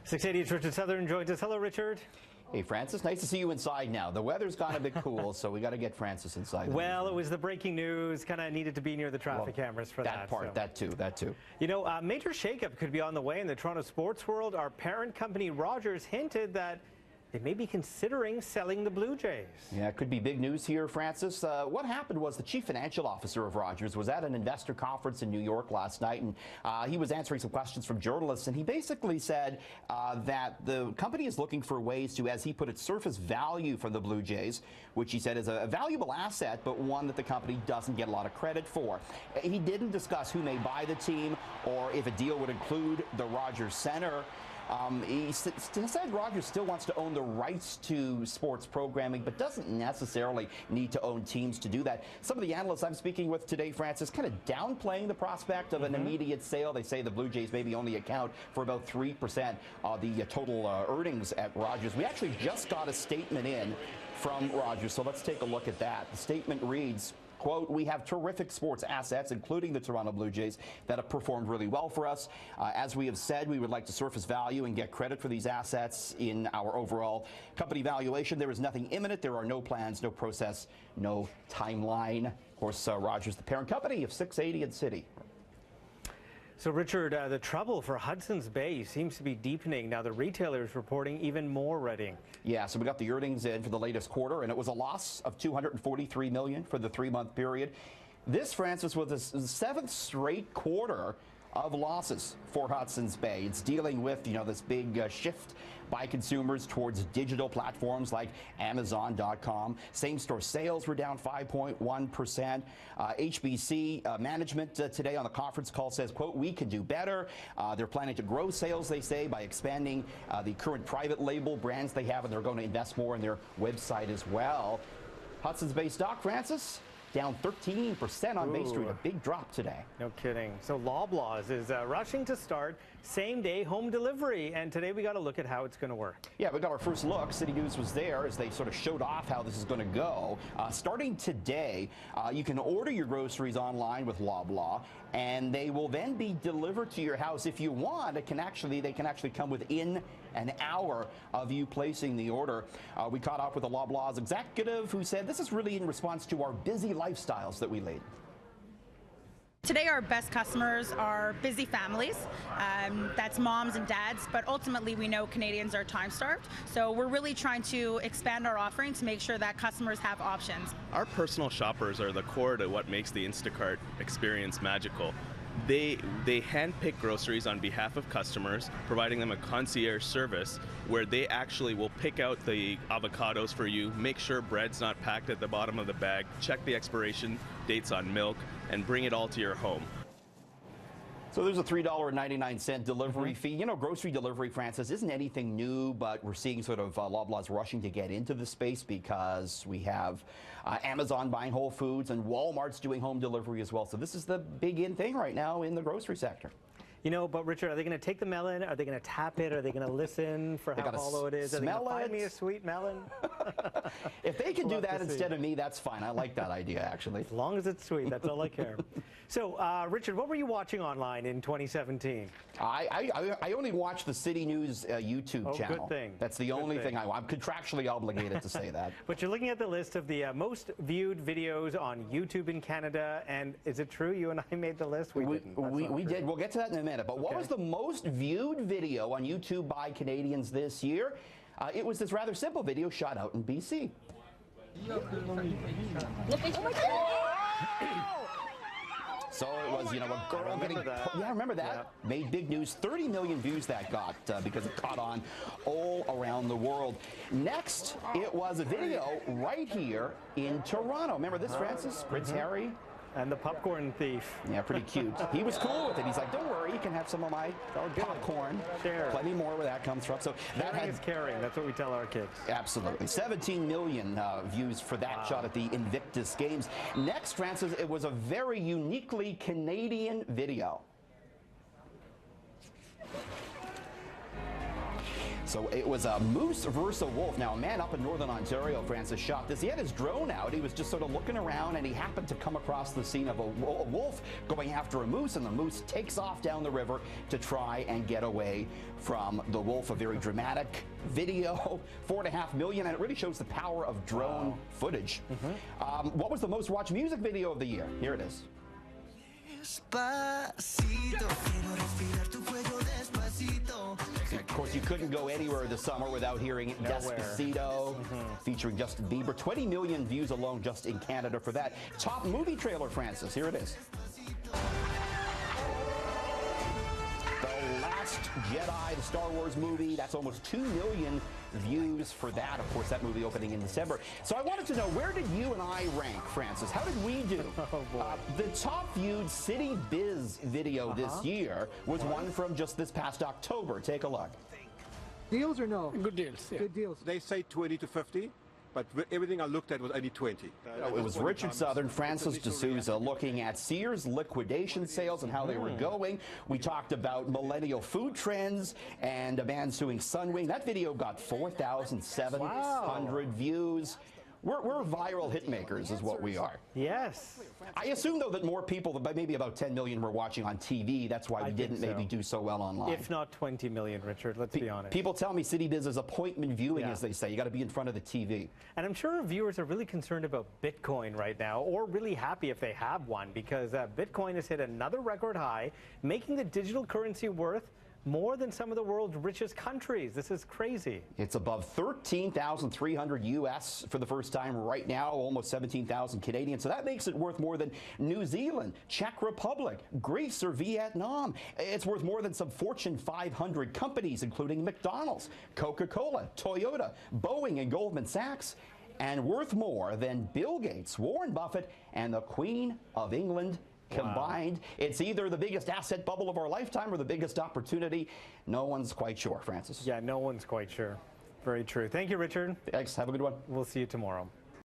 680's Richard Southern joins us. Hello, Richard. Hey, Francis. Nice to see you inside now. The weather's gone a bit cool, so we got to get Francis inside. Well, it was the breaking news. Kind of needed to be near the traffic cameras for that. That part, so. that too. You know, major shakeup could be on the way in the Toronto sports world. Our parent company, Rogers, hinted that they may be considering selling the Blue Jays. Yeah, it could be big news here, Francis. What happened was the chief financial officer of Rogers was at an investor conference in New York last night, and he was answering some questions from journalists, and he basically said that the company is looking for ways to, as he put it, surface value from the Blue Jays, which he said is a valuable asset, but one that the company doesn't get a lot of credit for. He didn't discuss who may buy the team or if a deal would include the Rogers Center. He said Rogers still wants to own the rights to sports programming, but doesn't necessarily need to own teams to do that. Some of the analysts I'm speaking with today, Francis, kind of downplaying the prospect of an immediate sale. They say the Blue Jays maybe only account for about 3% of the total earnings at Rogers. We actually just got a statement in from Rogers, so let's take a look at that. The statement reads, quote, "We have terrific sports assets, including the Toronto Blue Jays, that have performed really well for us. As we have said, we would like to surface value and get credit for these assets in our overall company valuation. There is nothing imminent. There are no plans, no process, no timeline." Of course, Rogers, the parent company of 680 and City. So, Richard, the trouble for Hudsons Bay seems to be deepening. Now, the retailer is reporting even more red ink. Yeah, so we got the earnings in for the latest quarter, and it was a loss of $243 million for the 3-month period. This, Francis, was the 7th straight quarter of losses for Hudsons Bay. It's dealing with, this big shift by consumers towards digital platforms like Amazon.com. Same-store sales were down 5.1%. HBC management today on the conference call says, quote, "We can do better." They're planning to grow sales, they say, by expanding the current private label brands they have, and they're going to invest more in their website as well. Hudsons Bay stock, Francis, down 13% on Bay Street, a big drop today. No kidding. So Loblaws is rushing to start same-day home delivery, and today we got to look at how it's going to work. Yeah, we got our first look. City News was there as they sort of showed off how this is going to go. Starting today, you can order your groceries online with Loblaw, and they will then be delivered to your house. If you want, they can actually come within an hour of you placing the order. We caught up with a Loblaws executive who said this is really in response to our busy lifestyles that we lead. Today our best customers are busy families, that's moms and dads, but ultimately we know Canadians are time-starved, so we're really trying to expand our offering to make sure that customers have options. Our personal shoppers are the core to what makes the Instacart experience magical. They handpick groceries on behalf of customers, providing them a concierge service where they actually will pick out the avocados for you, make sure bread's not packed at the bottom of the bag, check the expiration dates on milk, and bring it all to your home. So there's a $3.99 delivery fee. Grocery delivery, Francis, isn't anything new, but we're seeing sort of Loblaws rushing to get into the space because we have Amazon buying Whole Foods and Walmart's doing home delivery as well. So this is the big in thing right now in the grocery sector. But Richard, are they going to take the melon? Are they going to tap it? Are they going to listen for how hollow it is? Are they going to find me a sweet melon? If they can do that instead of me, that's fine. I like that idea, actually. As long as it's sweet, that's all I care. So, Richard, what were you watching online in 2017? I only watch the City News YouTube channel. Good thing. That's the only thing I'm contractually obligated to say that. But you're looking at the list of the most viewed videos on YouTube in Canada, and is it true you and I made the list? We didn't. We did. We'll get to that in a minute. But what was the most viewed video on YouTube by Canadians this year? It was this rather simple video shot out in BC. So it was, a girl getting... Yeah, I remember that. Yeah. Made big news. 30 million views that got because it caught on all around the world. Next, it was a video right here in Toronto. Remember this, Francis? Prince Harry? And the popcorn thief. Yeah, pretty cute. He was cool with it. He's like, don't worry, you can have some of my popcorn. Share. Plenty more where that comes from. So that is caring. That's what we tell our kids. Absolutely. 17 million views for that shot at the Invictus Games. Next, Francis, it was a very uniquely Canadian video. So it was a moose versus a wolf. Now, a man up in northern Ontario, Francis, shot this. He had his drone out. He was just sort of looking around, and he happened to come across the scene of a wolf going after a moose, and the moose takes off down the river to try and get away from the wolf. A very dramatic video, 4.5 million, and it really shows the power of drone footage. What was the most watched music video of the year? Here it is. Of course, you couldn't go anywhere this summer without hearing Despacito, featuring Justin Bieber. 20 million views alone just in Canada for that. Top movie trailer, Francis. Here it is. The Last Jedi, the Star Wars movie. That's almost 2 million views for that. Of course, that movie opening in December. So I wanted to know, where did you and I rank, Francis? How did we do? The top viewed City Biz video this year was one from just this past October. Take a look. Deals or no? Good deals. Yeah. Good deals. They say 20 to 50, but everything I looked at was only 20. It was Richard Southern, Francis D'Souza looking at Sears liquidation sales and how they were going. We talked about millennial food trends and a man suing Sunwing. That video got 4,700 views. We're viral hit makers is what we are. Yes. I assume, though, that more people, maybe about 10 million, were watching on TV. That's why we didn't maybe do so well online. If not 20 million, Richard, let's be honest. People tell me City Biz is appointment viewing, as they say. You got to be in front of the TV. And I'm sure viewers are really concerned about Bitcoin right now, or really happy if they have one, because Bitcoin has hit another record high, making the digital currency worth more than some of the world's richest countries. This is crazy. It's above 13,300 US for the first time right now, almost 17,000 Canadian. So that makes it worth more than New Zealand, Czech Republic, Greece, or Vietnam. It's worth more than some Fortune 500 companies, including McDonald's, Coca-Cola, Toyota, Boeing, and Goldman Sachs, and worth more than Bill Gates, Warren Buffett, and the Queen of England combined. It's either the biggest asset bubble of our lifetime or the biggest opportunity. No one's quite sure, Francis. Yeah, no one's quite sure. Very true. Thank you, Richard. Thanks. Have a good one. We'll see you tomorrow.